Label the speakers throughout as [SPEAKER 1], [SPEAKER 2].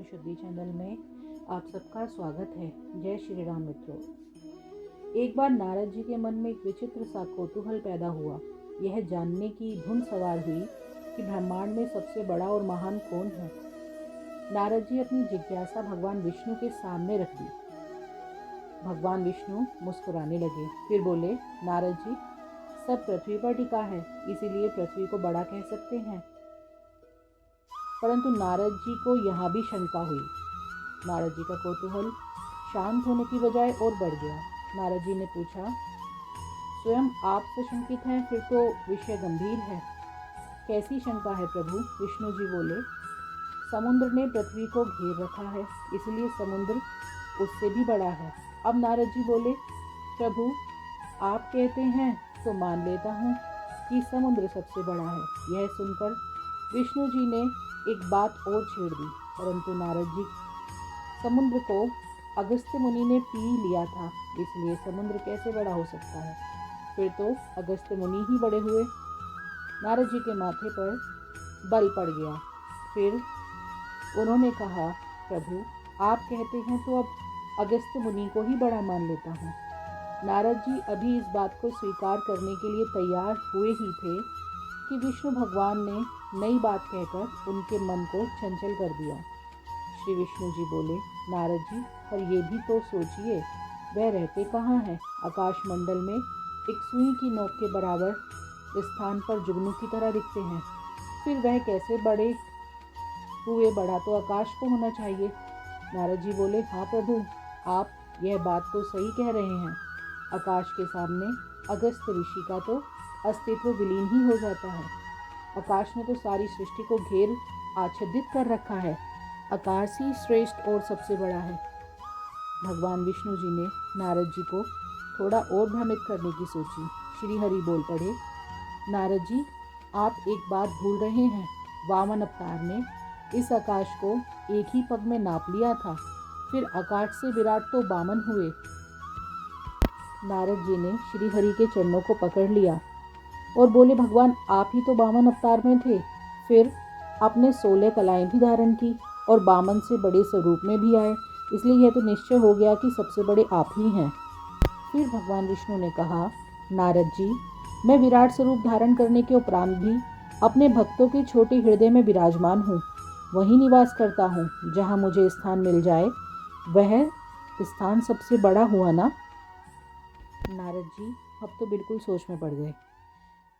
[SPEAKER 1] आत्मशुद्धि channel में आप सबका स्वागत है। जय श्री राम मित्रों। एक बार नारद जी के मन में एक विचित्र सा कौतूहल पैदा हुआ। यह जानने की धुन सवार हुई कि ब्रह्मांड में सबसे बड़ा और महान कौन है। नारद जी अपनी जिज्ञासा भगवान विष्णु के सामने रख दी। भगवान विष्णु मुस्कुराने लगे, फिर बोले, नारद जी, सब पृथ्वी पर टिका है, इसीलिए पृथ्वी को बड़ा कह सकते हैं। परंतु नारद जी को यहाँ भी शंका हुई। नारद जी का कौतूहल शांत होने की बजाय और बढ़ गया। नारद जी ने पूछा, स्वयं आप सशंकित हैं, फिर तो विषय गंभीर है। कैसी शंका है प्रभु? विष्णु जी बोले, समुद्र ने पृथ्वी को घेर रखा है, इसलिए समुद्र उससे भी बड़ा है। अब नारद जी बोले, प्रभु आप कहते हैं तो मान लेता हूँ कि समुद्र सबसे बड़ा है। यह सुनकर विष्णु जी ने एक बात और छेड़ दी, परंतु नारद जी, समुद्र को अगस्त्य मुनि ने पी लिया था, इसलिए समुद्र कैसे बड़ा हो सकता है? फिर तो अगस्त्य मुनि ही बड़े हुए। नारद जी के माथे पर बल पड़ गया। फिर उन्होंने कहा, प्रभु आप कहते हैं तो अब अगस्त्य मुनि को ही बड़ा मान लेता हूँ। नारद जी अभी इस बात को स्वीकार करने के लिए तैयार हुए ही थे कि विष्णु भगवान ने नई बात कहकर उनके मन को चंचल कर दिया। श्री विष्णु जी बोले, नारद जी, पर ये भी तो सोचिए, वह रहते कहाँ हैं? आकाश मंडल में एक सुई की नोक के बराबर स्थान पर जुगनू की तरह दिखते हैं। फिर वह कैसे बड़े हुए? बड़ा तो आकाश को होना चाहिए। नारद जी बोले, हाँ प्रभु, आप यह बात तो सही कह रहे हैं। आकाश के सामने अगस्त्य ऋषि का तो अस्तित्व विलीन ही हो जाता है। आकाश ने तो सारी सृष्टि को घेर आच्छादित कर रखा है। आकाश ही श्रेष्ठ और सबसे बड़ा है। भगवान विष्णु जी ने नारद जी को थोड़ा और भ्रमित करने की सोची। श्री हरि बोल पड़े, नारद जी, आप एक बात भूल रहे हैं। वामन अवतार ने इस आकाश को एक ही पग में नाप लिया था, फिर आकाश से विराट तो वामन हुए। नारद जी ने श्री हरि के चरणों को पकड़ लिया और बोले, भगवान आप ही तो वामन अवतार में थे, फिर आपने 16 कलाएं भी धारण की और वामन से बड़े स्वरूप में भी आए, इसलिए यह तो निश्चय हो गया कि सबसे बड़े आप ही हैं। फिर भगवान विष्णु ने कहा, नारद जी, मैं विराट स्वरूप धारण करने के उपरांत भी अपने भक्तों के छोटे हृदय में विराजमान हूँ। वहीं निवास करता हूँ। जहाँ मुझे स्थान मिल जाए वह स्थान सबसे बड़ा हुआ ना। नारद जी अब तो बिल्कुल सोच में पड़ गए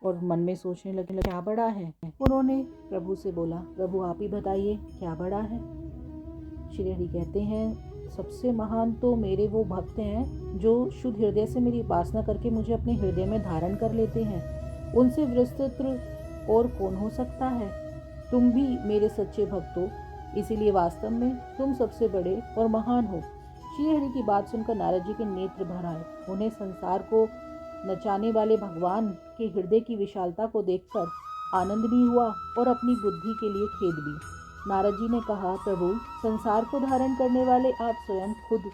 [SPEAKER 1] और मन में सोचने लगे, क्या बड़ा है? उन्होंने प्रभु से बोला, प्रभु आप ही बताइए क्या बड़ा है? श्री हरि कहते हैं, सबसे महान तो मेरे वो भक्त हैं जो शुद्ध हृदय से मेरी उपासना करके मुझे अपने हृदय में धारण कर लेते हैं। उनसे विस्तृत और कौन हो सकता है? तुम भी मेरे सच्चे भक्त हो, इसीलिए वास्तव में तुम सबसे बड़े और महान हो। श्री हरि की बात सुनकर नारद जी के नेत्र भर आए। उन्हें संसार को नचाने वाले भगवान के हृदय की विशालता को देखकर आनंद भी हुआ और अपनी बुद्धि के लिए खेद भी। नारद जी ने कहा, प्रभु संसार को धारण करने वाले आप स्वयं खुद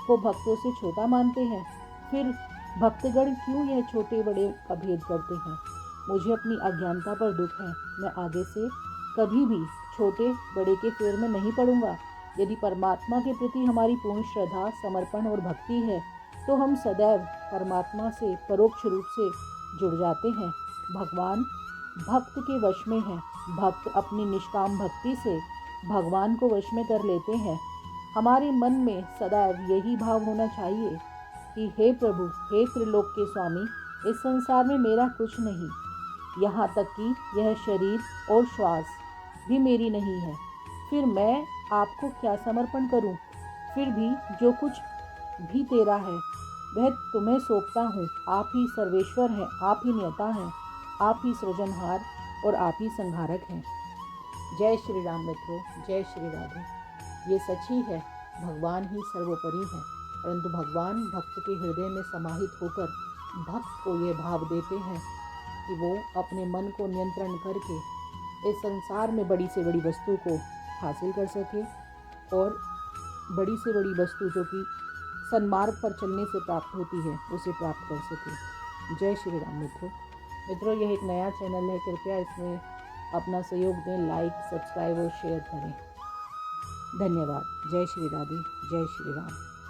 [SPEAKER 1] को भक्तों से छोटा मानते हैं, फिर भक्तगण क्यों यह छोटे बड़े का भेद करते हैं? मुझे अपनी अज्ञानता पर दुख है। मैं आगे से कभी भी छोटे बड़े के फेर में नहीं पड़ूंगा। यदि परमात्मा के प्रति हमारी पूर्ण श्रद्धा, समर्पण और भक्ति है तो हम सदैव परमात्मा से परोक्ष रूप से जुड़ जाते हैं। भगवान भक्त के वश में है। भक्त अपनी निष्काम भक्ति से भगवान को वश में कर लेते हैं। हमारे मन में सदैव यही भाव होना चाहिए कि हे प्रभु, हे त्रिलोक के स्वामी, इस संसार में मेरा कुछ नहीं, यहाँ तक कि यह शरीर और श्वास भी मेरी नहीं है। फिर मैं आपको क्या समर्पण करूं? फिर भी जो कुछ भी तेरा है वह तुम्हें सौंपता हूँ। आप ही सर्वेश्वर हैं, आप ही नियता हैं, आप ही सृजनहार और आप ही संहारक हैं। जय श्री राम मित्रों, जय श्री राधे। ये सच ही है, भगवान ही सर्वोपरि है, परंतु भगवान भक्त के हृदय में समाहित होकर भक्त को ये भाव देते हैं कि वो अपने मन को नियंत्रण करके इस संसार में बड़ी से बड़ी वस्तु को हासिल कर सके और बड़ी से बड़ी वस्तु जो कि सन्मार्ग पर चलने से प्राप्त होती है उसे प्राप्त कर सके। जय श्री राम मित्रों, यह एक नया चैनल है, कृपया इसमें अपना सहयोग दें, लाइक, सब्सक्राइब और शेयर करें। धन्यवाद। जय श्री राधे, जय श्री राम।